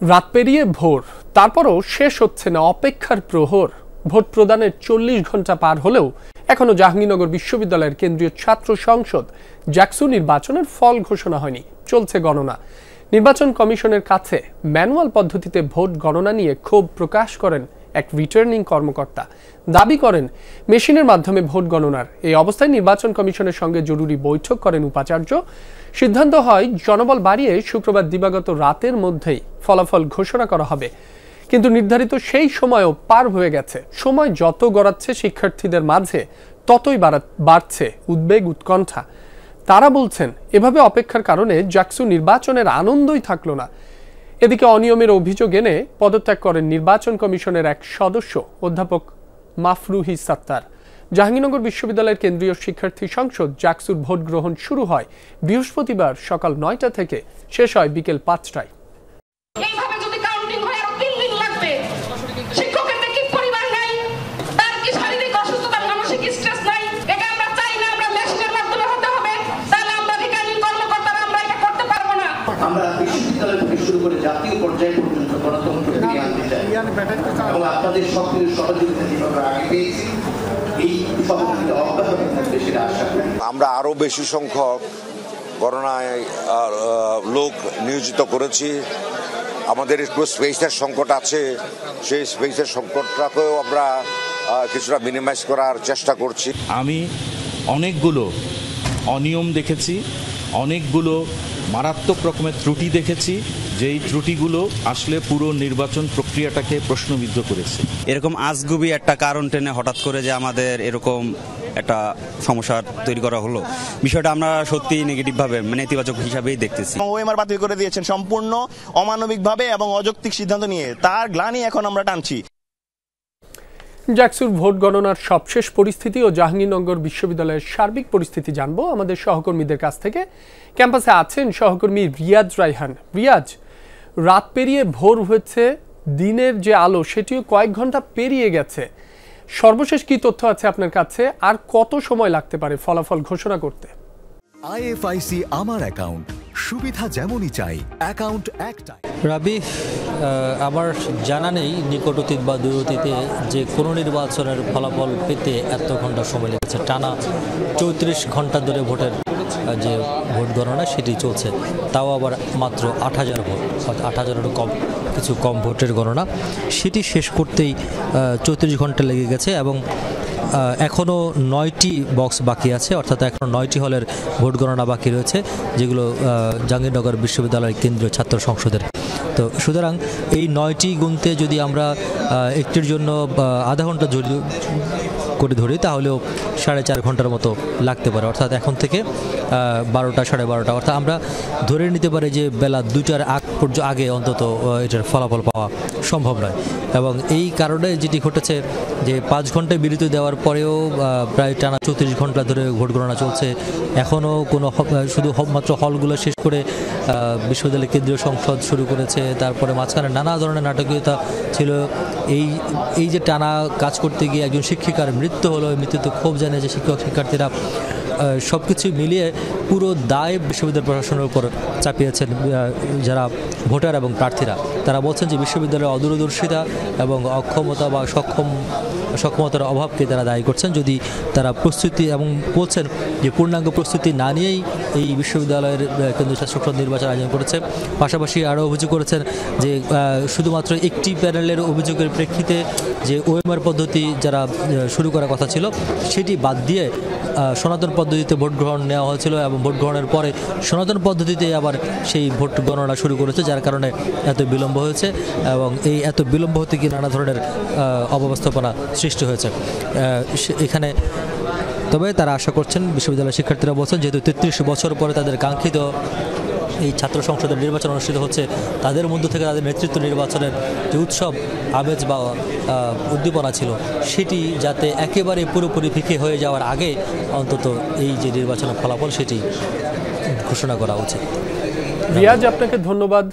রাত পেরিয়ে ভোর, তারপরও শেষ হচ্ছে না অপেক্ষার প্রহর। ভোট প্রদানের 40 ঘন্টা পার হলেও এখনো জাহাঙ্গীরনগর বিশ্ববিদ্যালয়ের কেন্দ্রীয় ছাত্র সংসদ জাকসু নির্বাচনের ফল ঘোষণা হয়নি, চলছে গণনা। নির্বাচন কমিশনের কাছে ম্যানুয়াল পদ্ধতিতে ভোট গণনা নিয়ে ক্ষোভ প্রকাশ করেন এক রিটার্নিং কর্মকর্তা। দাবি করেন মেশিনের মাধ্যমে ভোট গণনার। এই অবস্থায় নির্বাচন কমিশনের সঙ্গে জরুরি বৈঠক করেন উপাচার্য। সিদ্ধান্ত হয় জনবল বাড়িয়ে শুক্রবার দিবাগত রাতের মধ্যেই ফলাফল ঘোষণা করা হবে। কিন্তু নির্ধারিত সেই সময়ও পার হয়ে গেছে। সময় যত গড়াচ্ছে শিক্ষার্থীদের মাঝে ততই বাড়ছে উদ্বেগ, উৎকণ্ঠা। তারা বলছেন এভাবে অপেক্ষার কারণে জাকসু নির্বাচনের আনন্দই থাকলো না। এদিকে অনিয়মের অভিযোগ এনে পদত্যাগ করেন নির্বাচন কমিশনের এক সদস্য অধ্যাপক মাফরুহি সাত্তার। জাহাঙ্গীরনগর বিশ্ববিদ্যালয়ের কেন্দ্রীয় শিক্ষার্থী সংসদ জাকসুর ভোট গ্রহণ শুরু হয় বৃহস্পতিবার সকাল 9টা থেকে, শেষ হয় বিকেল 5টায়। আমরা বিশ্ববিদ্যালয় থেকে শুরু করে জাতীয় পর্যায় পর্যন্ত গণতন্ত্র ফিরিয়ে আনতে চাই এবং আপনাদের সক্রিয় সহযোগিতা যেভাবে আগে পেয়েছি এই সহযোগিতা অব্যাহত থাকবে সেটা আশা করি। আমরা আরো বেশি সংখ্যক গণনায় লোক নিয়োজিত করেছি। আমাদের একটু স্পেসের সংকট আছে, সেই স্পেসের সংকটটাকেও আমরা কিছুটা মিনিমাইজ করার চেষ্টা করছি। আমি অনেকগুলো অনিয়ম দেখেছি, অনেকগুলো মারাত্মক রকমের ত্রুটি দেখেছি, যেই ত্রুটিগুলো আসলে পুরো নির্বাচন প্রক্রিয়াটাকে প্রশ্নবিদ্ধ করেছে। এরকম আজগুবি একটা কারণ টেনে হঠাৎ করে যে আমাদের এরকম একটা সমস্যা তৈরি করা হলো, বিষয়টা আমরা সত্যি নেগেটিভভাবে নেতিবাচক হিসাবেই দেখতেছি। ওএমআর বাতিল করে দিয়েছেন সম্পূর্ণ অমানবিকভাবে এবং অযৌক্তিক সিদ্ধান্ত নিয়ে, তার গ্লানি এখন আমরা টানছি। জাকসুর ভোট গণনার সবশেষ পরিস্থিতি ও জাহাঙ্গীরনগর বিশ্ববিদ্যালয়ের সার্বিক পরিস্থিতি জানবো আমাদের সহকর্মীদের কাছ থেকে। ক্যাম্পাসে আছেন সহকর্মী রিয়াজ রায়হান। রিয়াজ, রাত পেরিয়ে ভোর হয়েছে, দিনের যে আলো সেটিও কয়েক ঘন্টা পেরিয়ে গেছে। সর্বশেষ কি তথ্য আছে আপনার কাছে, আর কত সময় লাগতে পারে ফলাফল ঘোষণা করতে? আইএফআইসি আমার অ্যাকাউন্ট, সুবিধা যেমনই চাই, অ্যাকাউন্ট একটাই। রাবি, আমার জানা নেই নিকট অতীত বা দূর অতীতে যে কোনো নির্বাচনের ফলাফল পেতে এত ঘন্টা সময় লেগেছে। টানা 34 ঘন্টা ধরে ভোটের যে ভোট গণনা সেটি চলছে, তাও আবার মাত্র 8000 ভোট, 8000-এরও কিছু কম ভোটের গণনা। সেটি শেষ করতেই 34 ঘন্টা লেগে গেছে এবং এখনও 9টি বক্স বাকি আছে, অর্থাৎ এখনও 9টি হলের ভোট গণনা বাকি রয়েছে, যেগুলো জাহাঙ্গীরনগর বিশ্ববিদ্যালয়ের কেন্দ্রীয় ছাত্র সংসদের। তো সুতরাং এই 9টি গুনতে যদি আমরা একটির জন্য আধা ঘন্টা করে ধরি, তাহলেও 4.5 ঘন্টার মতো লাগতে পারে। অর্থাৎ এখন থেকে 12টা, 12:30, অর্থাৎ আমরা ধরে নিতে পারি যে বেলা 2টার আগে অন্তত এটার ফলাফল পাওয়া সম্ভব নয়। এবং এই কারণে যেটি ঘটেছে যে 5 ঘন্টায় বিরতি দেওয়ার পরেও প্রায় টানা 34 ঘন্টা ধরে ভোট গণনা চলছে। এখনও কোনো শুধু মাত্র হলগুলো শেষ করে বিশ্ববিদ্যালয়ের কেন্দ্রীয় সংসদ শুরু করেছে, তারপরে মাঝখানে নানা ধরনের নাটকীয়তা ছিল। এই যে টানা কাজ করতে গিয়ে একজন শিক্ষিকার মৃত্যু হলো, মৃত্যুতে ক্ষোভ জানিয়েছে শিক্ষক শিক্ষার্থীরা। সব কিছু মিলিয়ে পুরো দায় বিশ্ববিদ্যালয় প্রশাসনের উপর চাপিয়েছেন যারা ভোটার এবং প্রার্থীরা। তারা বলছেন যে বিশ্ববিদ্যালয়ের অদূরদর্শিতা এবং অক্ষমতা বা সক্ষমতার অভাবকে তারা দায়ী করছেন। যদি তারা প্রস্তুতি, এবং বলছেন যে পূর্ণাঙ্গ প্রস্তুতি না নিয়েই এই বিশ্ববিদ্যালয়ের কেন্দ্রীয় ছাত্র সংসদ নির্বাচন আয়োজন করেছে। পাশাপাশি আরও অভিযোগ করেছেন যে শুধুমাত্র একটি প্যানেলের অভিযোগের প্রেক্ষিতে যে ওএমআর পদ্ধতি যারা শুরু করার কথা ছিল সেটি বাদ দিয়ে সনাতন পদ্ধতিতে ভোট গ্রহণ নেওয়া হয়েছিল, এবং ভোট গ্রহণের পরে সনাতন পদ্ধতিতে আবার সেই ভোট গণনা শুরু করেছে, যার কারণে এত বিলম্ব হয়েছে। এবং এই এত বিলম্ব হতে গিয়ে নানা ধরনের অব্যবস্থাপনা সৃষ্টি হয়েছে এখানে। তবে তারা আশা করছেন, বিশ্ববিদ্যালয়ের শিক্ষার্থীরা বলছেন, যেহেতু 33 বছর পরে তাদের কাঙ্ক্ষিত এই ছাত্র সংসদের নির্বাচন অনুষ্ঠিত হচ্ছে, তাদের মধ্য থেকে তাদের নেতৃত্ব নির্বাচনের যে উৎসব আমেজ বা উদ্দীপনা ছিল সেটি যাতে একেবারে পুরোপুরি ফিকে হয়ে যাওয়ার আগে অন্তত এই যে নির্বাচনের ফলাফল সেটি ঘোষণা করা উচিত। রিয়াজ, আপনাকে ধন্যবাদ।